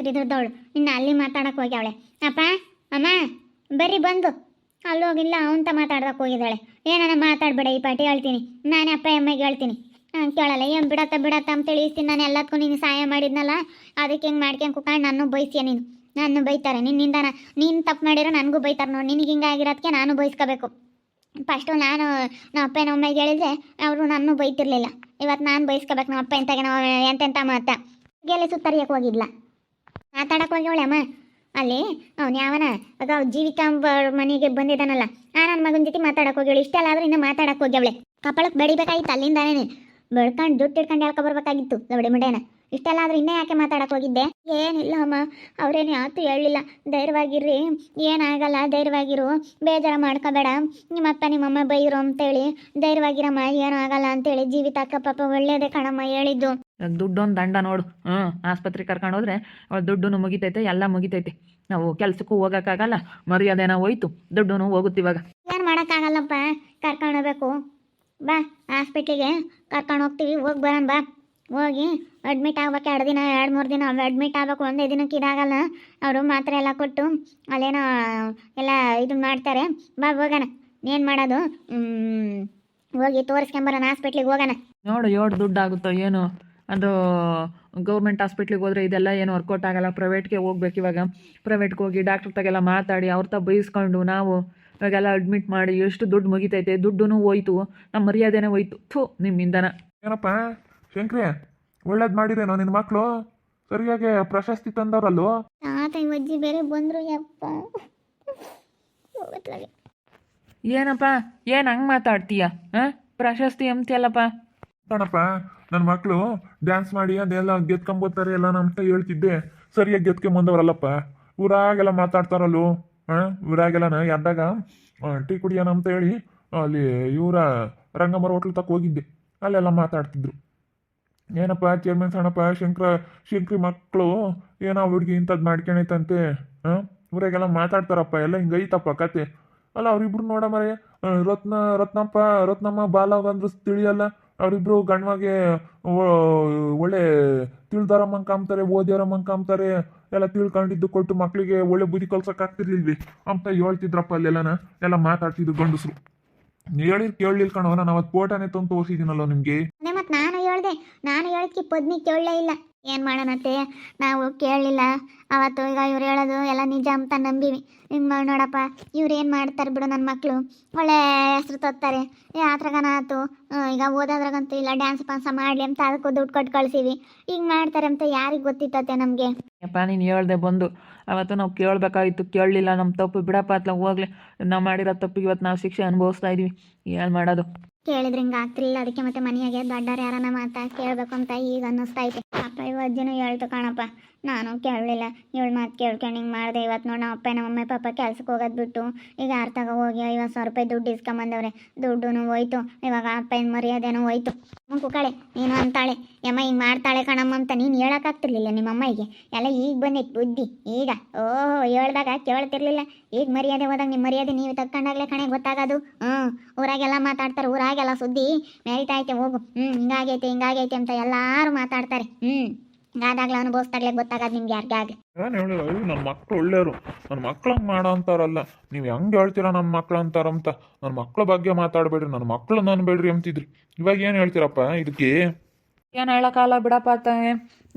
ಇದ್ರದವಳು ಇನ್ನು ಅಲ್ಲಿ ಮಾತಾಡಕ್ಕೆ ಹೋಗ್ಯಾವಳೆ. ಅಪ್ಪ ಅಮ್ಮ ಬರ್ರಿ ಬಂದು ಅಲ್ಲೋಗಿಲ್ಲ ಅವಂತ ಮಾತಾಡ್ದಕ್ಕೆ ಹೋಗಿದ್ದಾಳೆ. ಏನಾನ ಮಾತಾಡ್ಬೇಡ ಈ ಪಾಟಿ ಹೇಳ್ತೀನಿ, ನಾನೇ ಅಪ್ಪ ಅಮ್ಮಗೆ ಹೇಳ್ತೀನಿ. ಕೇಳಲ್ಲ ಏನು ಬಿಡತ್ತ ಅಂತೇಳಿ ಇಸ್ತೀನಿ ನಾನು ಎಲ್ಲದಕ್ಕೂ ನೀನು ಸಹಾಯ ಮಾಡಿದ್ನಲ್ಲ, ಅದಕ್ಕೆ ಹೆಂಗೆ ಮಾಡ್ಕೊಂಡು ಕುತ್ಕೊಂಡು ನಾನು ಬೈಸ್ತೀಯ ನೀನು. ನಾನು ಬೈತಾರೆ ನಿನ್ನಿಂದ, ನೀನು ತಪ್ಪು ಮಾಡಿರೋ ನನಗೂ ಬೈತಾರೆ ನೋಡಿ. ನಿನಗೆ ಹಿಂಗಾಗಿರೋದಕ್ಕೆ ನಾನು ಬೈಸ್ಕೋಬೇಕು. ಫಸ್ಟು ನಾನು ನಮ್ಮ ಅಪ್ಪ ನಮ್ಮ ಅಮ್ಮಗೆ ಹೇಳಿದ್ರೆ ಅವರು ನನ್ನ ಬೈತಿರ್ಲಿಲ್ಲ. ಇವತ್ತು ನಾನು ಬೈಸ್ಕೋಬೇಕು ನಮ್ಮ ಅಪ್ಪ ಎಂತಾಗ ನಾವು ಎಂತೆಂಥ ಮಾತಾ ಗೆಲೆ ಸುತ್ತರಿಯಕ್ಕೆ ಹೋಗಿದ್ಲ, ಮಾತಾಡಕ್ಕೆ ಹೋಗ್ಯವಳೆ ಅಮ್ಮ. ಅಲ್ಲಿ ಅವ್ನು ಯಾವನ ಆಗ ಜೀವಿಕಾ ಮನೆಗೆ ಬಂದಿದ್ದಾನಲ್ಲ, ನನ್ನ ಮಗನ ಜೊತೆ ಮಾತಾಡಕ್ಕೆ ಹೋಗ್ಯವಳು. ಇಷ್ಟೆಲ್ಲ ಆದರೂ ಇನ್ನೂ ಮಾತಾಡಕ್ಕೆ ಹೋಗ್ಯವಳೆ. ಕಪಾಳಕ್ಕೆ ಬಡಿಬೇಕಾಗಿತ್ತು ಅಲ್ಲಿಂದಾನೇ, ಬೆಳ್ಕೊಂಡು ದುಡ್ಡು ಹಿಡ್ಕೊಂಡು ಹೇಳ್ಕೊ ಬರ್ಬೇಕಾಗಿತ್ತು ದೊಡ್ಡ ಮುಡೇನ. ಇಷ್ಟೆಲ್ಲ ಆದ್ರೆ ಇನ್ನೇ ಯಾಕೆ ಮಾತಾಡಕ್ಕೆ ಹೋಗಿದ್ದೆ? ಏನಿಲ್ಲ ಅಮ್ಮ, ಅವ್ರೇನು ಯಾವತ್ತೂ ಹೇಳಲಿಲ್ಲ. ಧೈರ್ಯವಾಗಿರ್ರಿ, ಏನಾಗಲ್ಲ, ಧೈರ್ಯವಾಗಿರು, ಬೇಜಾರು ಮಾಡ್ಕೋಬೇಡ, ನಿಮ್ಮಪ್ಪ ನಿಮ್ಮಮ್ಮ ಬೈರು ಅಂತೇಳಿ ಧೈರ್ಯವಾಗಿರಮ್ಮ, ಏನೂ ಆಗಲ್ಲ ಅಂತೇಳಿ ಜೀವಿತ ಅಕ್ಕ ಪಾಪ ಒಳ್ಳೇದೇ ಕಣಮ್ಮ ಹೇಳಿದ್ದು. ದುಡ್ಡೊಂದು ದಂಡ ನೋಡು. ಆಸ್ಪತ್ರೆಗೆ ಕರ್ಕೊಂಡು ಹೋದ್ರೆ ಅವಳು ದುಡ್ಡು ಮುಗಿತೈತೆ, ಎಲ್ಲ ಮುಗಿತೈತೆ. ನಾವು ಕೆಲ್ಸಕ್ಕೂ ಹೋಗೋಕ್ಕಾಗಲ್ಲ, ಮರ್ಯಾದೆನ ಹೋಯ್ತು, ದುಡ್ಡು ಹೋಗುತ್ತೆ. ಇವಾಗ ಏನು ಮಾಡೋಕ್ಕಾಗಲ್ಲಪ್ಪ, ಕರ್ಕೊಂಡು ಹೋಗ್ಬೇಕು. ಬಾ ಹಾಸ್ಪಿಟ್ಲಿಗೆ ಕರ್ಕೊಂಡು ಹೋಗ್ತೀವಿ, ಹೋಗಿ ಬರೋಣ ಬಾ. ಹೋಗಿ ಅಡ್ಮಿಟ್ ಆಗ್ಬೇಕು, 2 ದಿನ 2-3 ದಿನ ಅಡ್ಮಿಟ್ ಆಗ್ಬೇಕು. ಒಂದೇ ದಿನಕ್ಕೆ ಇದಾಗಲ್ಲ, ಅವರು ಮಾತ್ರೆ ಎಲ್ಲ ಕೊಟ್ಟು ಅಲ್ಲೇನೋ ಎಲ್ಲ ಇದು ಮಾಡ್ತಾರೆ. ಬಾ ಹೋಗೋಣ, ಏನು ಮಾಡೋದು, ಹೋಗಿ ತೋರಿಸ್ಕೊಂಬರೋಣ, ಹಾಸ್ಪಿಟ್ಲಿಗೆ ಹೋಗೋಣ. ನೋಡು ಎಷ್ಟು ದುಡ್ಡು ಆಗುತ್ತೋ ಏನು. ಅದು ಗೌರ್ಮೆಂಟ್ ಹಾಸ್ಪಿಟ್ಲಿಗೆ ಹೋದರೆ ಇದೆಲ್ಲ ಏನು ವರ್ಕೌಟ್ ಆಗಲ್ಲ. ಪ್ರೈವೇಟ್ಗೆ ಹೋಗ್ಬೇಕು. ಇವಾಗ ಪ್ರೈವೇಟ್ಗೆ ಹೋಗಿ ಡಾಕ್ಟ್ರ್ ತಗೆಲ್ಲ ಮಾತಾಡಿ ಅವ್ರ ತ ಬೈಸ್ಕೊಂಡು ನಾವು ಇವಾಗೆಲ್ಲ ಅಡ್ಮಿಟ್ ಮಾಡಿ ಎಷ್ಟು ದುಡ್ಡು ಮುಗಿತೈತೆ. ದುಡ್ಡು ಹೋಯ್ತು, ನಮ್ಮ ಮರ್ಯಾದೆನೇ ಹೋಯ್ತು. ಥೂ ನಿಮ್ಮಿಂದನ. ಏನಪ್ಪ ಶಂಕ್ರಿ, ಒಳ್ಳೇದು ಮಾಡಿರೇನೋ ನಿನ್ನ ಮಕ್ಕಳು, ಸರಿಯಾಗಿ ಪ್ರಶಸ್ತಿ ತಂದವ್ರಲ್ಲೋ. ತಾತ ಅಜ್ಜಿ ಬೇರೆ ಬಂದರು ಯಪ್ಪ. ಏನಪ್ಪ ಏನು ಹಂಗೆ ಮಾತಾಡ್ತೀಯ? ಪ್ರಶಸ್ತಿ ಅಂತೀಯಲ್ಲಪ್ಪ. ಕಣಪ್ಪ, ನನ್ನ ಮಕ್ಕಳು ಡ್ಯಾನ್ಸ್ ಮಾಡಿ ಅದೆಲ್ಲ ಗೆದ್ಕೊಂಬೋತಾರೆ ಎಲ್ಲ ಅಂತ ಹೇಳ್ತಿದ್ದೆ. ಸರಿಯಾಗಿ ಗೆದ್ಕೊಂಬಂದವ್ರಲ್ಲಪ್ಪ. ಊರಾಗೆಲ್ಲ ಮಾತಾಡ್ತಾರಲ್ಲೋ. ಊರಾಗೆಲ್ಲನ ಎದ್ದಾಗ ಟೀ ಕುಡಿಯೋಣ ಅಂತ ಹೇಳಿ ಅಲ್ಲಿ ಇವರ ರಂಗಮ್ಮರ ಹೋಟ್ಲ್ ತಕ್ಕ ಹೋಗಿದ್ದೆ. ಅಲ್ಲೆಲ್ಲ ಮಾತಾಡ್ತಿದ್ರು. ಏನಪ್ಪ ಚೇರ್ಮನ್ ಸಣ್ಣಪ್ಪ ಶಂಕ್ರಿ ಮಕ್ಕಳು ಏನೋ ಹುಡುಗಿ ಇಂಥದ್ದು ಮಾಡ್ಕೊಳೈತಂತೆ. ಊರಾಗೆಲ್ಲ ಮಾತಾಡ್ತಾರಪ್ಪ, ಎಲ್ಲ ಹಿಂಗೈತಪ್ಪ ಕತೆ. ಅಲ್ಲ ಅವ್ರಿಬ್ರು ನೋಡ ಮರೆ, ರತ್ನಮ್ಮ ಬಾಲವಂದ್ರು ತಿಳಿಯಲ್ಲ. ಅವರಿಬ್ರು ಗಂಡ್ಮಗೆ ಒಳ್ಳೆ ತಿಳಿದಾರಮ್ಮಂಗೆ ಕಾಮ್ತಾರೆ, ಓದಿಯೋರಮ್ಮಂಗೆ ಕಾಮ್ತಾರೆ. ಎಲ್ಲ ತಿಳ್ಕೊಂಡಿದ್ದು ಕೊಟ್ಟು ಮಕ್ಕಳಿಗೆ ಒಳ್ಳೆ ಬುದ್ಧಿ ಕಲ್ಸಕ್ಕೆ ಆಗ್ತಿರ್ಲಿಲ್ವಿ ಅಂತ ಹೇಳ್ತಿದ್ರಪ್ಪ. ಅಲ್ಲೆಲ್ಲನ ಎಲ್ಲ ಮಾತಾಡ್ತಿದ್ರು ಗಂಡಸ್ರು. ಕೇಳಲಿಲ್ಲ ಕಣೋ, ನಾನು ಅವತ್ತು ಫೋಟೋನೇ ತಂದು ತೋರಿಸಿದ್ದೀನಲ್ಲೋ ನಿಮಗೆ. ಮತ್ತು ನಾನು ಹೇಳಿದ್ಕಿ ಪದ್ಮಿ ಕೇಳಲೇ ಇಲ್ಲ. ಏನು ಮಾಡೋಣತ್ತೆ, ನಾವು ಕೇಳಲಿಲ್ಲ ಅವತ್ತು. ಈಗ ಇವ್ರು ಹೇಳೋದು ಎಲ್ಲ ನಿಜ ಅಂತ ನಂಬಿವಿ. ಹಿಂಗೆ ಮಾಡಿ ನೋಡಪ್ಪ, ಇವ್ರು ಏನು ಮಾಡ್ತಾರೆ ಬಿಡು, ನನ್ನ ಮಕ್ಕಳು ಒಳ್ಳೆ ಹೆಸ್ರು ತರ್ತಾರೆ. ಆತ್ರಾಗನ ಆಯ್ತು, ಈಗ ಓದೋದ್ರಾಗಂತೂ ಇಲ್ಲ, ಡ್ಯಾನ್ಸ್ ಪಾನ್ಸ ಮಾಡಲಿ ಅಂತ ಅದಕ್ಕೂ ದುಡ್ಡು ಕೊಟ್ಟು ಕಳಿಸೀವಿ. ಹಿಂಗೆ ಮಾಡ್ತಾರೆ ಅಂತ ಯಾರಿಗೆ ಗೊತ್ತಿತ್ತತ್ತೆ ನಮಗೆ? ಅಪ್ಪ ನೀನು ಹೇಳ್ದೆ ಬಂದು, ಅವತ್ತು ನಾವು ಕೇಳಬೇಕಾಗಿತ್ತು, ಕೇಳಲಿಲ್ಲ. ನಮ್ಮ ತಪ್ಪು ಬಿಡಪ್ಪ, ಅತ್ಲ ಹೋಗ್ಲಿ. ನಾವು ಮಾಡಿರೋ ತಪ್ಪಿಗೆ ಇವತ್ತು ನಾವು ಶಿಕ್ಷೆ ಅನುಭವಿಸ್ತಾ ಇದೀವಿ. ಏನು ಮಾಡೋದು? ಕೇಳಿದ್ರೆ ಹಿಂಗೆ ಆಗ್ತಿಲ್ಲ, ಅದಕ್ಕೆ ಮತ್ತೆ ಮನೆಯಾಗೆ ದೊಡ್ಡವ್ರು ಯಾರನ್ನ ಮಾತಾ ಕೇಳಬೇಕು ಅಂತ ಈಗ ಅನ್ನಿಸ್ತಾ ಐತೆ. ಅಪ್ಪ ಇವಜ್ಜಿನೂ ಹೇಳ್ತು ಕಣಪ್ಪ, ನಾನು ಕೇಳಲಿಲ್ಲ. ಇವಳು ಮಾತು ಕೇಳ್ಕೊಂಡು ಹಿಂಗೆ ಮಾಡಿದೆ. ಇವತ್ತು ನೋಡಿ ನಮ್ಮ ಅಪ್ಪ ನಮ್ಮ ಪಾಪ ಕೆಲ್ಸಕ್ಕೆ ಹೋಗೋದು ಬಿಟ್ಟು ಈಗ ಅರ್ಥಾಗ ಹೋಗಿ 50,000 ರೂಪಾಯಿ ದುಡ್ಡು ಇಸ್ಕೊಂಬಂದವ್ರೆ. ದುಡ್ಡು ಹೋಯ್ತು, ಇವಾಗ ಅಪ್ಪನ ಮರ್ಯಾದೆನೂ ಹೋಯ್ತು. ಕುಕ್ಕಳೆ ನೀನು ಅಂತಾಳೆ, ಯಮ್ಮ ಹಿಂಗೆ ಮಾಡ್ತಾಳೆ ಕಣಮ್ಮ ಅಂತ ನೀನು ಹೇಳೋಕ್ಕಾಗ್ತಿರ್ಲಿಲ್ಲ ನಿಮ್ಮ ಅಮ್ಮಗೆ. ಎಲ್ಲ ಈಗ ಬಂದೈತೆ ಬುದ್ಧಿ ಈಗ. ಹೇಳ್ದಾಗ ಕೇಳ್ತಿರ್ಲಿಲ್ಲ. ಈಗ ಮರ್ಯಾದೆ ಹೋದಾಗ ನಿಮ್ಮ ಮರ್ಯಾದೆ ನೀವು ತಕ್ಕೊಂಡಾಗಲೇ ಕಣೆ ಗೊತ್ತಾಗೋದು. ಊರಾಗೆಲ್ಲ ಮಾತಾಡ್ತಾರೆ, ಊರಾಗೆಲ್ಲ ಸುದ್ದಿ ಮೇಯ್ತೈತೆ ಹೋಗು. ಹಿಂಗಾಗೈತೆ ಅಂತ ಎಲ್ಲರೂ ಮಾತಾಡ್ತಾರೆ. ಆದಾಗ್ಲೂ ಅನುಭವಿಸ್ದಾಗ್ಲೇ ಗೊತ್ತಾಗದು ನಿಮ್ಗೆ ಯಾರಿಗಾಗಲಿ. ಏನು ಹೇಳಿಲ್ಲ, ನನ್ನ ಮಕ್ಕಳು ಒಳ್ಳೆಯವರು, ನನ್ನ ಮಕ್ಳಂಗೆ ಮಾಡೋ ಅಂತಾರಲ್ಲ. ನೀವು ಹೆಂಗೆ ಹೇಳ್ತೀರಾ ನನ್ನ ಮಕ್ಳು ಅಂತಾರಂತ? ನನ್ನ ಮಕ್ಳ ಬಗ್ಗೆ ಮಾತಾಡಬೇಡ್ರಿ, ನನ್ನ ಮಕ್ಳು ನಾನು ಬೇಡ್ರಿ ಅಂತಿದ್ರಿ. ಇವಾಗ ಏನು ಹೇಳ್ತೀರಪ್ಪ ಇದಕ್ಕೆ? ಏನು ಹೇಳೋಕ್ಕಾಗಲ್ಲ ಬಿಡಪ್ಪ ಅತ್ತಾಗೆ.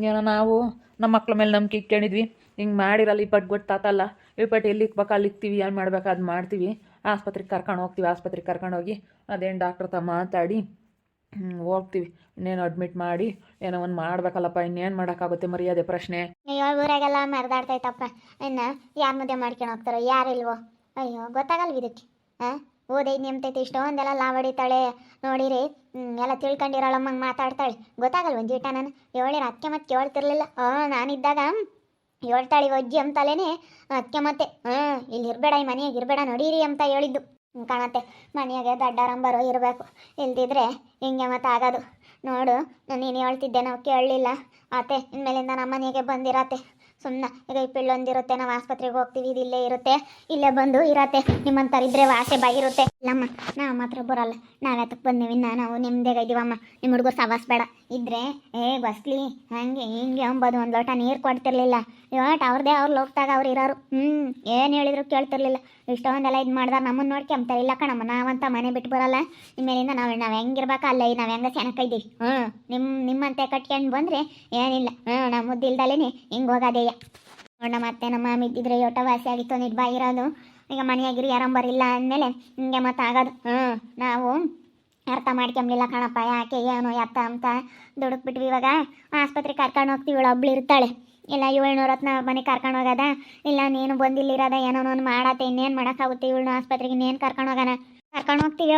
ಏನೋ ನಾವು ನಮ್ಮ ಮಕ್ಳ ಮೇಲೆ ನಂಬಿಕೆ ಇಟ್ಕೊಂಡಿದ್ವಿ. ಹಿಂಗೆ ಮಾಡಿರಲ್ಲ, ಈ ಪಟ್ಟು ಗೊತ್ತಾತಲ್ಲ, ಈ ಪಟ್ಟು ಎಲ್ಲಿ ಇಕ್ಬೇಕು ಅಲ್ಲಿ ಇಕ್ತೀವಿ, ಏನು ಮಾಡ್ಬೇಕು ಅದು ಮಾಡ್ತೀವಿ. ಆಸ್ಪತ್ರೆಗೆ ಕರ್ಕೊಂಡು ಹೋಗ್ತೀವಿ. ಆಸ್ಪತ್ರೆಗೆ ಕರ್ಕೊಂಡು ಹೋಗಿ ಅದೇನು ಡಾಕ್ಟ್ರ್ ತ ಮಾತಾಡಿ ಹೋಗ್ತೀವಿ. ಇನ್ನೇನು ಅಡ್ಮಿಟ್ ಮಾಡಿ ಏನೋ ಒಂದು ಮಾಡ್ಬೇಕಲ್ಲಪ್ಪ. ಇನ್ನೇನು ಮಾಡೋಕ್ಕಾಗುತ್ತೆ? ಮರ್ಯಾದೆ ಪ್ರಶ್ನೆ. ಅಯ್ಯೋ ಊರಾಗೆಲ್ಲ ಮೆರೆದಾಡ್ತೈತಪ್ಪ. ಇನ್ನು ಯಾರು ಮುದ್ದೆ ಮಾಡ್ಕೊಂಡು ಹೋಗ್ತಾರೋ ಯಾರಿಲ್ವೋ? ಅಯ್ಯೋ ಗೊತ್ತಾಗಲ್ವ ಇದಕ್ಕೆ? ಓದೈದು ನಿಮ್ತೈತೆ, ಇಷ್ಟೊಂದೆಲ್ಲ ಲಾವಡಿತಾಳೆ ನೋಡಿರಿ. ಎಲ್ಲ ತಿಳ್ಕೊಂಡಿರೋಳಮ್ಮಂಗೆ ಮಾತಾಡ್ತಾಳೆ. ಗೊತ್ತಾಗಲ್ವ ಜೀಟ? ನಾನು ಹೇಳಿರ ಅದಕ್ಕೆ ಮತ್ತೆ ಕೇಳ್ತಿರ್ಲಿಲ್ಲ. ನಾನಿದ್ದಾಗ ಹೇಳ್ತಾಳೆ ಅಜ್ಜಿ ಅಂತಲೇನೆ ಅದಕ್ಕೆ ಮತ್ತೆ ಇಲ್ಲಿ ಇರಬೇಡ, ಈ ಮನೆಯಾಗ ಇರಬೇಡ ನೋಡಿರಿ ಅಂತ ಹೇಳಿದ್ದು. ಕಾಣತ್ತೆ ಮನೆಯಾಗೆ ದಡ್ಡಾರಂಬರೋ ಇರಬೇಕು, ಇಲ್ದಿದ್ರೆ ಹಿಂಗೆ ಮತ್ತೆ ಆಗೋದು. ನೋಡು ನೀನು ಹೇಳ್ತಿದ್ದೆ, ನಾವು ಕೇಳಲಿಲ್ಲ ಅತ್ತೆ. ಇನ್ಮೇಲಿಂದ ನಮ್ಮ ಮನೆಗೆ ಬಂದಿರತ್ತೆ. ಸುಮ್ಮನೆ ಈಗ ಈ ಪಿಳ್ಳೊಂದಿರುತ್ತೆ, ನಾವು ಆಸ್ಪತ್ರೆಗೆ ಹೋಗ್ತೀವಿ, ಇದು ಇಲ್ಲೇ ಇರುತ್ತೆ, ಇಲ್ಲೇ ಬಂದು ಇರತ್ತೆ. ನಿಮ್ಮಂಥರಿದ್ರೆ ವಾಸೆ ಬಾಗಿರುತ್ತೆ. ಇಲ್ಲಮ್ಮ ನಾವು ಮಾತ್ರ ಬರಲ್ಲ ನಾವ್ಯಾತಕ್ಕೆ ಬಂದೇವಿನ್ನ ನಾವು ನಿಮ್ದೇಗ ಇದೀವಮ್ಮ ನಿಮ್ಮ ಹುಡುಗರು ಸವಾಸ್ ಬೇಡ ಇದ್ರೆ ಬಸ್ಲಿ ಹಂಗೆ ಹಿಂಗೆ ಅಂಬೋದು ಒಂದು ಲೋಟ ನೀರು ಕೊಡ್ತಿರ್ಲಿಲ್ಲ ಇವತ್ತು ಅವ್ರದ್ದೇ ಅವ್ರು ಲೋಕದಾಗ ಅವ್ರು ಇರೋರು ಏನು ಹೇಳಿದ್ರು ಕೇಳ್ತಿರ್ಲಿಲ್ಲ ಇಷ್ಟೊಂದೆಲ್ಲ ಇದು ಮಾಡ್ದಾರ ನಮ್ಮನ್ನು ನೋಡ್ಕೊಂತಾರೆ ಇಲ್ಲ ಕಣಮ್ಮ ನಾವಂತ ಮನೆ ಬಿಟ್ಟು ಬರಲ್ಲ ಇನ್ಮೇಲಿಂದ ನಾವು ಹೆಂಗಿರ್ಬೇಕು ಅಲ್ಲ ನಾವು ಹೆಂಗೆ ಚೆನ್ನಾಗಿದ್ದೀವಿ ನಿಮ್ಮಂತೆ ಕಟ್ಕೊಂಡು ಬಂದರೆ ಏನಿಲ್ಲ ನಮ್ಮ ಮುದ್ದಿಲ್ದಲೇ ಹಿಂಗೆ ಹೋಗೋದೇಯ ನೋಡ ಮತ್ತೆ ನಮ್ಮ ಮಾಮಿ ಇದ್ದಿದ್ರೆ ಯೋಟ ವಾಸಿ ಆಗಿತ್ತು ನಿಡ್ಬಾ ಇರೋದು ಈಗ ಮನೆಯಾಗಿರಿ ಯಾರಂಬರಿಲ್ಲ ಅಂದಮೇಲೆ ಹಿಂಗೆ ಮತ್ತೆ ಆಗೋದು ನಾವು ಅರ್ಥ ಮಾಡ್ಕೊಂಬಿಲ್ಲ ಕಣಪ್ಪ ಯಾಕೆ ಏನು ಎತ್ತ ಅಂತ ದುಡುಕ್ಬಿಟ್ವಿ ಇವಾಗ ಆಸ್ಪತ್ರೆಗೆ ಕರ್ಕೊಂಡು ಹೋಗ್ತೀವಿ ಇವಳು ಒಬ್ಳು ಇರ್ತಾಳೆ ಇಲ್ಲ 700 ಅವ್ರ ಮನೆಗೆ ಕರ್ಕೊಂಡು ಹೋಗೋದ ಇಲ್ಲ ನೀನು ಬಂದಿಲ್ಲಿರೋದ ಏನೋ ಒಂದು ಮಾಡತ್ತೆ ಇನ್ನೇನು ಮಾಡೋಕ್ಕಾಗುತ್ತೆ ಇವಳನ್ನ ಆಸ್ಪತ್ರೆಗೆ ಇನ್ನೇನು ಕರ್ಕೊಂಡು ಹೋಗೋಣ ಕರ್ಕೊಂಡು ಹೋಗ್ತೀವಿ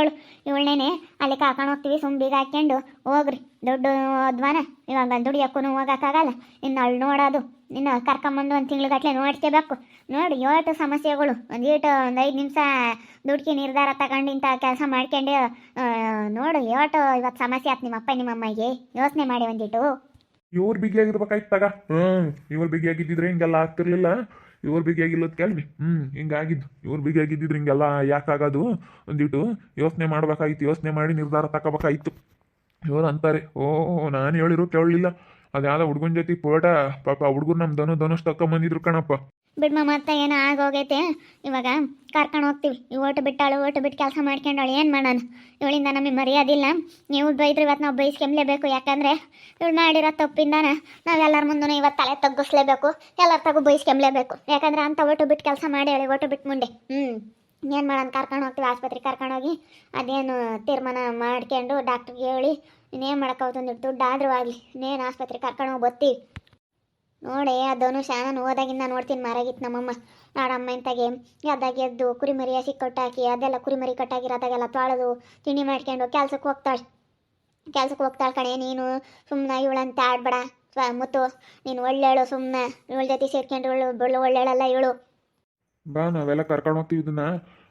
ಇವಳನ್ನೇನೆ ಅಲ್ಲಿ ಕರ್ಕೊಂಡು ಹೋಗ್ತೀವಿ ಬೀಗ ಹಾಕ್ಕೊಂಡು ಹೋಗ್ರಿ ದುಡ್ಡು ಹೋದ್ವಾನ ಇವಾಗ ದುಡಿಯೋಕ್ಕೂ ಹೋಗೋಕ್ಕಾಗಲ್ಲ ಇನ್ನು ಅವಳು ನೋಡೋದು ಇನ್ನು ಕರ್ಕೊಂಬಂದು ಒಂದು ತಿಂಗ್ಳುಗಟ್ಟಲೆ ನೋಡ್ಕೋಬೇಕು ನೋಡಿ ಯೋಟು ಸಮಸ್ಯೆಗಳು ಒಂದು 5 ನಿಮಿಷ ದುಡ್ಕಿ ನಿರ್ಧಾರ ತಗೊಂಡು ಇಂಥ ಕೆಲಸ ಮಾಡ್ಕೊಂಡು ನೋಡು ಯೋಟು ಇವತ್ತು ಸಮಸ್ಯೆ ಆಯ್ತು ನಿಮ್ಮ ಅಪ್ಪ ನಿಮ್ಮ ಅಮ್ಮಗೆ ಯೋಚನೆ ಮಾಡಿ ಒಂದಿಟ್ಟು ಇವ್ರು ಬಿಗಿಯಾಗಿರ್ಬೇಕಾಯ್ತು ತಗ ಇವ್ರು ಬಿಗಿಯಾಗಿದ್ದಿದ್ರೆ ಹಿಂಗೆಲ್ಲ ಆಗ್ತಿರ್ಲಿಲ್ಲ ಇವ್ರು ಬಿಗಿಯಾಗಿಲ್ಲದ ಕೇಳ್ವಿ ಹಿಂಗಾಗಿದ್ದು ಇವ್ರು ಬಿಗಿಯಾಗಿದ್ದಿದ್ರೆ ಹಿಂಗೆಲ್ಲ ಯಾಕಾಗೋದು ಒಂದಿಟ್ಟು ಯೋಚನೆ ಮಾಡ್ಬೇಕಾಗಿತ್ತು ಯೋಚನೆ ಮಾಡಿ ನಿರ್ಧಾರ ತಗೋಬೇಕಾಯ್ತು ಇವ್ರು ಅಂತಾರೆ ನಾನು ಹೇಳಿರು ಕೇಳಲಿಲ್ಲ ಅದ್ಯಾವುದೋ ಹುಡುಗನ ಜೊತೆ ಪೋಟ ಪಾಪ ಹುಡುಗರು ನಮ್ಮ ಧನುಷ್ ತಗೊಂಬಂದಿದ್ರು ಕಣಪ್ಪ ಬಿಡ್ಮ ಮತ್ತೆ ಏನೋ ಆಗೋಗೈತೆ ಇವಾಗ ಕರ್ಕೊಂಡು ಹೋಗ್ತೀವಿ ಓಟು ಬಿಟ್ಟು ಕೆಲಸ ಮಾಡ್ಕೊಂಡವಳು ಏನು ಮಾಡೋಣ ಇವಳಿಂದ ನಮಗೆ ಮರ್ಯಾದಿಲ್ಲ ನೀವು ಬೈದ್ರೆ ಇವತ್ತು ನಾವು ಬೈಸ್ಕೊಂಬ್ಲೇಬೇಕು ಯಾಕಂದರೆ ಇವಳು ಮಾಡಿರೋ ತಪ್ಪಿಂದಾನ ನಾವೆಲ್ಲರ ಮುಂದೂ ಇವತ್ತು ತಲೆ ತಗ್ಗಿಸ್ಲೇಬೇಕು ಎಲ್ಲರ ತಗೋ ಬೈಸ್ಕೊಂಬ್ಲೇಬೇಕು ಯಾಕಂದ್ರೆ ಅಂತ ಓಟು ಬಿಟ್ಟು ಕೆಲಸ ಮಾಡಿ ಹೇಳಿ ಓಟು ಬಿಟ್ಟು ಮುಂದೆ ಏನು ಮಾಡೋಣ ಕರ್ಕೊಂಡು ಹೋಗ್ತೀವಿ ಆಸ್ಪತ್ರೆಗೆ ಕರ್ಕೊಂಡೋಗಿ ಅದೇನು ತೀರ್ಮಾನ ಮಾಡ್ಕೊಂಡು ಡಾಕ್ಟ್ರಿಗೆ ಹೇಳಿ ಇನ್ನೇನು ಮಾಡೋಕ್ಕಾಗ್ತಂದು ದುಡ್ಡು ಆದರೂ ಆಗಲಿ ಇನ್ನೇನು ಆಸ್ಪತ್ರೆಗೆ ಕರ್ಕೊಂಡು ಹೋಗಿ ಬರ್ತೀವಿ ನೋಡಿ ಅದನ್ನು ನಾನು ಹೋದಾಗಿಂದ ನೋಡ್ತೀನಿ ಮಾರಾಗಿತ್ತು ನಮ್ಮಮ್ಮ ನಾಡಮ್ಮ ಇಂತಾಗೆ ಅದಾಗಿ ಎದ್ದು ಕುರಿಮರಿ ಹಸಿ ಕೊಟ್ಟಾಕಿ ಅದೆಲ್ಲ ಕುರಿಮರಿ ಕಟ್ಟಾಗಿರೋದಾಗೆಲ್ಲ ತೊಳೆದು ತಿಂಡಿ ಮಾಡ್ಕೊಂಡು ಕೆಲ್ಸಕ್ಕೆ ಹೋಗ್ತಾಳೆ ಕಣೆ ನೀನು ಸುಮ್ಮನೆ ಇವಳಂತ ಆಡ್ಬೇಡ ಮುತ್ತು ನೀನು ಒಳ್ಳೆಳು ಸುಮ್ಮನೆ ಇವಳ ಜೊತೆ ಸೇರ್ಕೊಂಡು ಒಳ್ಳೆಳಲ್ಲ ಇವಳು ಬಾ ನಾವೆಲ್ಲ ಕರ್ಕೊಂಡು ಹೋಗ್ತೀವಿ ಇದನ್ನ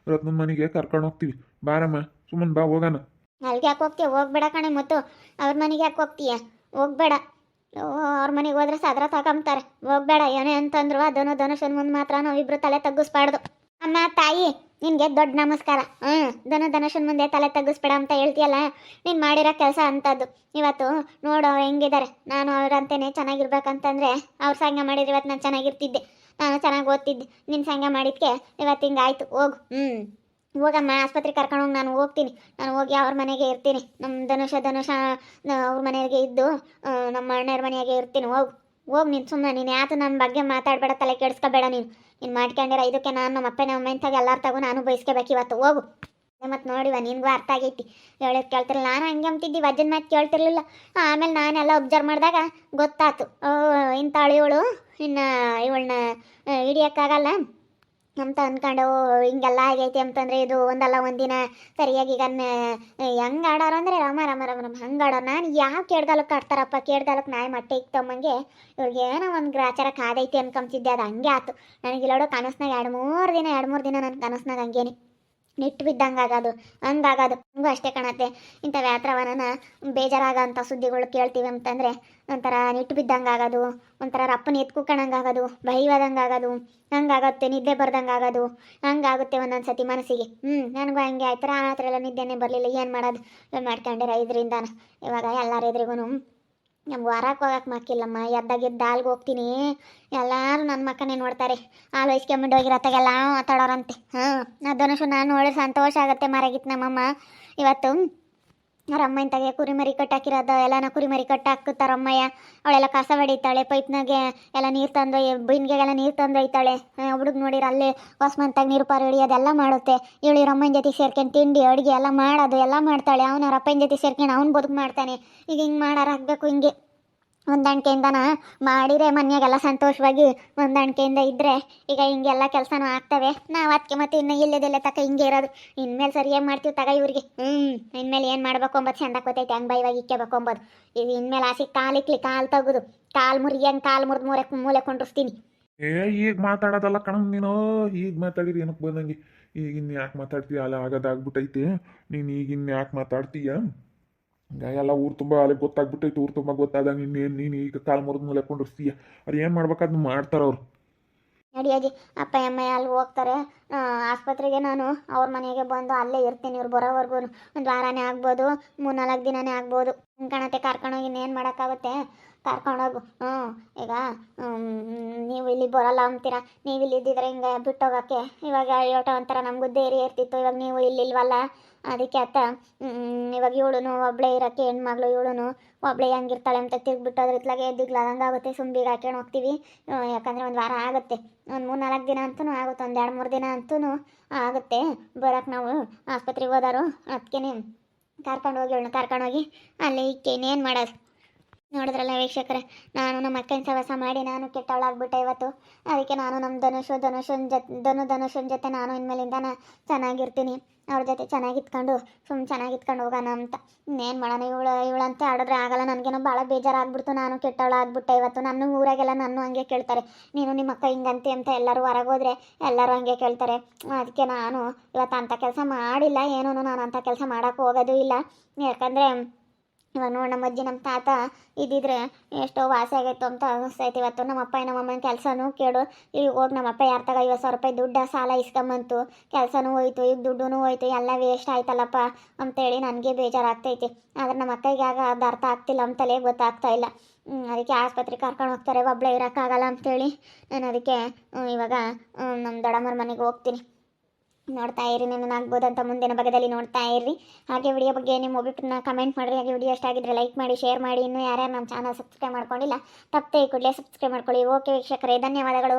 ರತ್ನನ ಮನೆಗೆ ಕರ್ಕೊಂಡು ಹೋಗ್ತೀವಿ ಬಾರಮ್ಮ ಸುಮ್ಮನೆ ಬಾ ಹೋಗೋಣ ಅಲ್ಲಿಗೆ ಯಾಕೆ ಹೋಗ್ತೀಯ ಹೋಗ್ಬೇಡ ಕಣೆ ಮುತ್ತು ಅವ್ರ ಮನೆಗೆ ಯಾಕೆ ಹೋಗ್ತೀಯ ಹೋಗ್ಬೇಡ ಅವ್ರ ಮನೆಗೆ ಹೋದ್ರೆ ಸದ್ರ ತಗೊಂತಾರೆ ಹೋಗ್ಬೇಡ ಏನೇ ಅಂತಂದ್ರು ಧನುಷನ್ ಮುಂದೆ ಮಾತ್ರ ನಾವಿಬ್ರು ತಲೆ ತಗ್ಗಿಸ್ಬಾರ್ದು ಅಮ್ಮ ತಾಯಿ ನಿನಗೆ ದೊಡ್ಡ ನಮಸ್ಕಾರ ಧನುಷನ್ ಮುಂದೆ ತಲೆ ತಗ್ಗಿಸ್ಬೇಡ ಅಂತ ಹೇಳ್ತೀಯಲ್ಲ ನೀನು ಮಾಡಿರೋ ಕೆಲಸ ಅಂಥದ್ದು ಇವತ್ತು ನೋಡು ಅವ್ರು ಹೆಂಗಿದ್ದಾರೆ ನಾನು ಅವ್ರಂತೇನೆ ಚೆನ್ನಾಗಿರ್ಬೇಕಂತಂದರೆ ಅವ್ರ ಸಂಘ ಮಾಡಿದ್ರೆ ಇವತ್ತು ನಾನು ಚೆನ್ನಾಗಿರ್ತಿದ್ದೆ ನಾನು ಚೆನ್ನಾಗಿ ಓದ್ತಿದ್ದೆ ನಿನ್ನ ಸಂಘ ಮಾಡಿದ್ಕೆ ಇವತ್ತು ಹಿಂಗಾಯ್ತು ಹೋಗು ಹೋಗಮ್ಮ ಆಸ್ಪತ್ರೆಗೆ ಕರ್ಕೊಂಡೋಗಿ ನಾನು ಹೋಗ್ತೀನಿ ನಾನು ಹೋಗಿ ಅವ್ರ ಮನೆಗೆ ಇರ್ತೀನಿ ನಮ್ಮ ಧನುಷ ಅವ್ರ ಮನೆಗೆ ಇದ್ದು ನಮ್ಮ ಅಣ್ಣವ್ರ ಮನೆಗೆ ಇರ್ತೀನಿ ಹೋಗು ನೀನು ಸುಮ್ಮನೆ ನೀನು ಯಾತು ನನ್ನ ಬಗ್ಗೆ ಮಾತಾಡಬೇಡ ತಲೆ ಕೆಡಿಸ್ಕೋಬೇಡ ನೀನು ಮಾಡ್ಕೊಂಡಿರ ಇದಕ್ಕೆ ನಾನು ನಮ್ಮ ಅಪ್ಪ ನಮ್ಮ ಅಮ್ಮಂತಾಗ ಎಲ್ಲರ ತಗೋ ನಾನು ಬಯಸ್ಕೋಬೇಕು ಇವತ್ತು ಹೋಗು ಮತ್ತು ನೋಡಿವ ನಿನಗೂ ಅರ್ಥ ಆಗೈತಿ ಹೇಳೋದು ಕೇಳ್ತಿರಲಿಲ್ಲ ನಾನು ಹಂಗೆ ಅಂತಿದ್ದೀವಿ ಅಜ್ಜನ ಮಾತು ಕೇಳ್ತಿರ್ಲಿಲ್ಲ ಆಮೇಲೆ ನಾನೆಲ್ಲ ಒಬ್ಸರ್ವ್ ಮಾಡಿದಾಗ ಗೊತ್ತಾಯ್ತು ಇಂಥಳು ಇವಳು ಇನ್ನು ಇವಳನ್ನ ಹಿಡಿಯೋಕ್ಕಾಗಲ್ಲ ಅಂತ ಅಂದ್ಕೊಂಡು ಹಿಂಗೆಲ್ಲ ಆಗೈತಿ ಅಂತಂದರೆ ಇದು ಒಂದಲ್ಲ ಒಂದಿನ ಸರಿಯಾಗಿ ಈಗ ಹೆಂಗೆ ಆಡೋರು ಅಂದರೆ ರಾಮ ಹಂಗೆ ಆಡೋರು ನಾನು ಯಾವ ಕೇಳ್ಗಾಲಕ್ಕೆ ಆಡ್ತಾರಪ್ಪ ಕೇಳ್ಗಾಲಕ್ಕೆ ನಾಯಿ ಮೊಟ್ಟೆ ಇಕ್ತಮ್ಮಂಗೆ ಇವ್ರಿಗೆ ಏನೋ ಒಂದು ಗ್ರಾಚಾರ ಕಾದೈತಿ ಅನ್ಕೊಂತಿದ್ದೆ ಅದು ಹಂಗೆ ಆಯ್ತು ನನಗೆ ಇಲ್ಲೋಡು ಕನಸ್ನಾಗ 2-3 ದಿನ ನನ್ನ ಕನಸ್ನಾಗ ಹಂಗೇನೆ ನಿಟ್ಟು ಬಿದ್ದಂಗೆ ಆಗೋದು ಹಂಗಾಗೋದು ಹಂಗೂ ಅಷ್ಟೇ ಕಾಣತ್ತೆ ಇಂಥ ವ್ಯಾತ್ರವನ ಬೇಜಾರಾಗೋಂಥ ಸುದ್ದಿಗಳು ಕೇಳ್ತೀವಿ ಅಂತಂದರೆ ಒಂಥರ ನಿಟ್ಟು ಬಿದ್ದಂಗೆ ಆಗೋದು ಒಂಥರ ರಪ್ಪನ ಎತ್ಕುಕಣಂಗೆ ಆಗೋದು ಬೈವಾದಂಗೆ ಆಗೋದು ಹಂಗಾಗುತ್ತೆ ನಿದ್ದೆ ಬರ್ದಂಗೆ ಆಗೋದು ಹಂಗಾಗುತ್ತೆ ಒಂದೊಂದು ಸತಿ ಮನಸ್ಸಿಗೆ ನನಗೂ ಹಂಗೆ ಆಯ್ತು ರಾತ್ರಿ ಎಲ್ಲ ನಿದ್ದೆನೇ ಬರಲಿಲ್ಲ ಏನು ಮಾಡೋದು ಮಾಡ್ಕೊಂಡಿರ ಇದರಿಂದಾನ ಇವಾಗ ಎಲ್ಲರ ಎದುರಿಗೂ ನಮ್ಗೆ ಹೊರಕ್ಕೆ ಹೋಗಕ್ಕೆ ಮಕ್ಕಿಲ್ಲಮ್ಮ ಎದ್ದಾಗಿದ್ದು ಹಾಲ್ಗೆ ಹೋಗ್ತೀನಿ ಎಲ್ಲರೂ ನನ್ನ ಮಕ್ಕನೇ ನೋಡ್ತಾರೆ ಹಾಲು ವಹಿಸ್ಕೊಂಬಿಟ್ಟು ಹೋಗಿರತ್ತಾಗೆಲ್ಲ ಮಾತಾಡೋರಂತೆ ಧನುಷು ನಾನು ನೋಡಿ ಸಂತೋಷ ಆಗುತ್ತೆ ಮಾರಾಗಿತ್ತು ನಮ್ಮಮ್ಮ ಇವತ್ತು ಅವರಮ್ಮ ಇಂತಾಗೆ ಕುರಿಮರಿ ಕಟ್ಟಾಕಿರೋದು ಎಲ್ಲನ ಕುರಿಮರಿ ಕಟ್ಟಾಕ್ತಾರಮ್ಮಯ್ಯ ಅವಳೆಲ್ಲ ಕಸ ಹೊಡಿತಾಳೆ ಪೈಪ್ನಾಗೆ ಎಲ್ಲ ನೀರು ತಂದು ಬಿನ್ಗೆಗೆಲ್ಲ ನೀರು ತಂದು ಒಯ್ತಾಳೆ ಹುಡುಗ ನೋಡಿರ ಅಲ್ಲೇ ಹೊಸ್ಮಂತಾಗ ನೀರು ಪಾರು ಹಿಡಿಯೋದೆಲ್ಲ ಮಾಡುತ್ತೆ ಇವಳು ಅಮ್ಮನ ಜೊತೆ ಸೇರ್ಕೊಂಡು ತಿಂಡಿ ಅಡುಗೆ ಎಲ್ಲ ಮಾಡೋದು ಎಲ್ಲ ಮಾಡ್ತಾಳೆ ಅವನ ಅವ್ರ ಅಪ್ಪನ ಜೊತೆ ಸೇರ್ಕೊಂಡು ಅವ್ನು ಬದುಕು ಮಾಡ್ತಾನೆ ಈಗ ಹಿಂಗೆ ಮಾಡಾರಾಗಬೇಕು ಹಿಂಗೆ ಹೊಂದಾಣಿಕೆಯಿಂದನ ಮಾಡಿದರೆ ಮನೆಯಾಗೆಲ್ಲ ಸಂತೋಷವಾಗಿ ಹೊಂದಾಣಿಕೆಯಿಂದ ಇದ್ದರೆ ಈಗ ಹಿಂಗೆಲ್ಲ ಕೆಲಸನೂ ಆಗ್ತವೆ ನಾವು ಅದಕ್ಕೆ ಮತ್ತೆ ಇನ್ನು ಇಲ್ಲದೆಲ್ಲ ತಕ್ಕ ಹಿಂಗೆ ಇರೋದು ಇನ್ಮೇಲೆ ಸರಿಯಾಗಿ ಮಾಡ್ತೀವಿ ತಗ ಇವ್ರಿಗೆ ಇನ್ಮೇಲೆ ಏನು ಮಾಡ್ಬೇಕು ಅಂಬದು ಚೆಂದ ಗೊತ್ತೈತೆ ಹಂಗೆ ಬೈವಾಗಿ ಇಕ್ಕೋಬೇಕು ಅಂಬೋದು ಈಗ ಇನ್ಮೇಲೆ ಆಸೆ ಕಾಲಿಕ್ಲಿ ಕಾಲು ತೆಗೆದು ಕಾಲು ಮುರಿದು ಮೂಲೆ ಕೊಂಡಿರ್ತೀನಿ ಈಗ ಮಾತಾಡೋದಲ್ಲ ಕಣ ನೀನು ಈಗ ಮಾತಾಡಿರಿ ಏನಕ್ಕೆ ಬಂದಂಗೆ ಈಗ ಇನ್ನು ಯಾಕೆ ಮಾತಾಡ್ತೀಯ ಅಲ್ಲ ಆಗೋದಾಗ್ಬಿಟ್ಟೈತೆ ನೀನು ಈಗ ಇನ್ನು ಯಾಕೆ ಮಾತಾಡ್ತೀಯ ಎಲ್ಲ ಊರು ತುಂಬ ಅಲ್ಲಿ ಗೊತ್ತಾಗ್ಬಿಟ್ಟೈತೆ ಊರು ತುಂಬ ಗೊತ್ತಾದಂಗೆ ನೀನು ಈಗ ಕಾಲು ಮುರಿದ ಮೂಲೆ ಕೊಂಡಿರ್ತೀಯ ಅವ್ರು ಏನು ಮಾಡ್ಬೇಕಾದ್ ಮಾಡ್ತಾರವ್ರು ನಡಿ ಅಜ್ಜಿ, ಅಪ್ಪ ಅಮ್ಮ ಅಲ್ಲಿ ಹೋಗ್ತಾರೆ. ಆಸ್ಪತ್ರೆಗೆ ನಾನು ಅವ್ರ ಮನೆಗೆ ಬಂದು ಅಲ್ಲೇ ಇರ್ತೀನಿ. ಇವ್ರು ಬರೋವರೆಗೂ ಒಂದು ವಾರನೇ ಆಗ್ಬೋದು, 3-4 ದಿನನೇ ಆಗ್ಬೋದು. ಕಣತೆ ಕರ್ಕೊಂಡೋಗಿ ಇನ್ನೇನು ಮಾಡೋಕ್ಕಾಗುತ್ತೆ, ಕರ್ಕೊಂಡೋಗು. ಈಗ ನೀವು ಇಲ್ಲಿ ಬರೋಲ್ಲ ಅಂತೀರ, ನೀವು ಇಲ್ಲಿ ಇದ್ದಿದ್ರೆ ಹಿಂಗೆ ಬಿಟ್ಟೋಗೋಕ್ಕೆ ಇವಾಗ ಯೋಟ ಒಂಥರ ನಮಗೂ ಧೈರ್ಯ ಇರ್ತಿತ್ತು. ಇವಾಗ ನೀವು ಇಲ್ಲಿಲ್ವಲ್ಲ, ಅದಕ್ಕೆ ಅತ್ತ ಇವಾಗ ಇವಳು ಒಬ್ಳೆ ಇರೋಕ್ಕೆ ಹೆಣ್ಮಗಳು, ಇವಳು ಒಬ್ಳೆ ಹೆಂಗಿರ್ತಾಳೆ ಅಂತ ತಿರ್ಗಿಬಿಟ್ಟೋದ್ರ ಇತ್ಲಾಗೆ ಎದ್ದಿಗ್ಲಾದಂಗೆ ಆಗುತ್ತೆ. ಸುಂಬಿಗೆ ಹಾಕ್ಕೊಂಡು ಹೋಗ್ತೀವಿ, ಯಾಕಂದರೆ ಒಂದು ವಾರ ಆಗುತ್ತೆ, ಒಂದು 3-4 ದಿನ ಅಂತೂ ಆಗುತ್ತೆ, ಒಂದು 2-3 ದಿನ ಅಂತೂ ಆಗುತ್ತೆ ಬರೋಕ್ಕೆ. ನಾವು ಆಸ್ಪತ್ರೆಗೆ ಹೋದಾರು ಅದಕ್ಕೆ ಕರ್ಕೊಂಡೋಗಿ ಅಲ್ಲಿ ಇನ್ನೇನು ಮಾಡೋದು. ನೋಡಿದ್ರಲ್ಲ ವೀಕ್ಷಕರೇ, ನಾನು ನಮ್ಮ ಅಕ್ಕನ ಸವಾಸ ಮಾಡಿ ನಾನು ಕೆಟ್ಟವಳಾಗ್ಬಿಟ್ಟೆ ಇವತ್ತು. ಅದಕ್ಕೆ ನಾನು ನಮ್ಮ ಧನುಷನ್ ಜೊತೆ ನಾನು ಇನ್ಮೇಲಿಂದ ಚೆನ್ನಾಗಿರ್ತೀನಿ. ಅವ್ರ ಜೊತೆ ಚೆನ್ನಾಗಿತ್ಕೊಂಡು ಚೆನ್ನಾಗಿತ್ಕೊಂಡು ಹೋಗೋಣ ಅಂತ. ಇನ್ನೇನು ಮಾಡೋಣ, ಇವಳಂತೆ ಆಡಿದ್ರೆ ಆಗಲ್ಲ. ನನಗೇನೋ ಭಾಳ ಬೇಜಾರಾಗ್ಬಿಡ್ತು. ನಾನು ಕೆಟ್ಟವಳಾಗ್ಬಿಟ್ಟೆ ಇವತ್ತು. ನನ್ನ ಊರಾಗೆಲ್ಲ ನಾನು ಹಂಗೆ ಕೇಳ್ತಾರೆ, ನೀನು ನಿಮ್ಮ ಅಕ್ಕ ಹಿಂಗಂತೆ ಅಂತ. ಎಲ್ಲರೂ ಹೊರಗೋದ್ರೆ ಎಲ್ಲರೂ ಹಂಗೆ ಕೇಳ್ತಾರೆ. ಅದಕ್ಕೆ ನಾನು ಇವತ್ತು ಅಂಥ ಕೆಲಸ ಮಾಡಿಲ್ಲ, ಏನೂ ನಾನು ಅಂಥ ಕೆಲಸ ಮಾಡೋಕ್ಕೆ ಹೋಗೋದು ಇಲ್ಲ. ಯಾಕಂದರೆ ಇವಾಗ ನೋಡಿ, ನಮ್ಮ ಅಜ್ಜಿ ನಮ್ಮ ತಾತ ಇದ್ದಿದ್ರೆ ಎಷ್ಟೋ ವಾಸಿ ಆಗೈತು ಅಂತ ಅನಿಸ್ತೈತಿ. ಇವತ್ತು ನಮ್ಮ ಅಪ್ಪ ನಮ್ಮಮ್ಮನ ಕೆಲಸನೂ ಕೇಳು. ಈಗ ಹೋಗಿ ನಮ್ಮ ಅಪ್ಪ ಯಾರ ತಗ 50,000 ರೂಪಾಯಿ ದುಡ್ಡು ಸಾಲ ಇಸ್ಕೊಂಬಂತು, ಕೆಲಸನೂ ಹೋಯ್ತು, ಈಗ ದುಡ್ಡು ಹೋಯ್ತು, ಎಲ್ಲ ವೇಸ್ಟ್ ಆಯ್ತಲ್ಲಪ್ಪ ಅಂತೇಳಿ ನನಗೆ ಬೇಜಾರಾಗ್ತೈತಿ. ಆದರೆ ನಮ್ಮ ಅಕ್ಕಗೆ ಆಗ ಅದು ಅರ್ಥ ಆಗ್ತಿಲ್ಲ, ನಮ್ಮ ತಲೆ ಗೊತ್ತಾಗ್ತಾ ಇಲ್ಲ. ಅದಕ್ಕೆ ಆಸ್ಪತ್ರೆಗೆ ಕರ್ಕೊಂಡು ಹೋಗ್ತಾರೆ, ಒಬ್ಬಳೇ ಇರೋಕ್ಕಾಗಲ್ಲ ಅಂತೇಳಿ ನಾನು ಅದಕ್ಕೆ ಇವಾಗ ನಮ್ಮ ದೊಡ್ಡಮ್ಮರ ಮನೆಗೆ ಹೋಗ್ತೀನಿ. ನೋಡ್ತಾ ಇರಿ, ನಿನ್ನ ಆಗ್ಬೋದಂತ ಮುಂದಿನ ಭಾಗದಲ್ಲಿ ನೋಡ್ತಾ ಇರ್ರಿ. ಹಾಗೆ ವಿಡಿಯೋ ಬಗ್ಗೆ ನಿಮ್ಮ ಒಬ್ಬಿಟ್ಟನ್ನ ಕಮೆಂಟ್ ಮಾಡಿರಿ. ಹಾಗೆ ವಿಡಿಯೋ ಇಷ್ಟ ಆಗಿದ್ರೆ ಲೈಕ್ ಮಾಡಿ, ಶೇರ್ ಮಾಡಿ. ಇನ್ನೂ ಯಾರ್ಯಾರು ನಮ್ಮ ಚಾನಲ್ ಸಬ್ಸ್ಕ್ರೈಬ್ ಮಾಡ್ಕೊಂಡಿಲ್ಲ ತಪ್ಪದೆ ಕೂಡಲೇ ಸಬ್ಸ್ಕ್ರೈಬ್ ಮಾಡ್ಕೊಳ್ಳಿ. ಓಕೆ ವೀಕ್ಷಕರೇ, ಧನ್ಯವಾದಗಳು.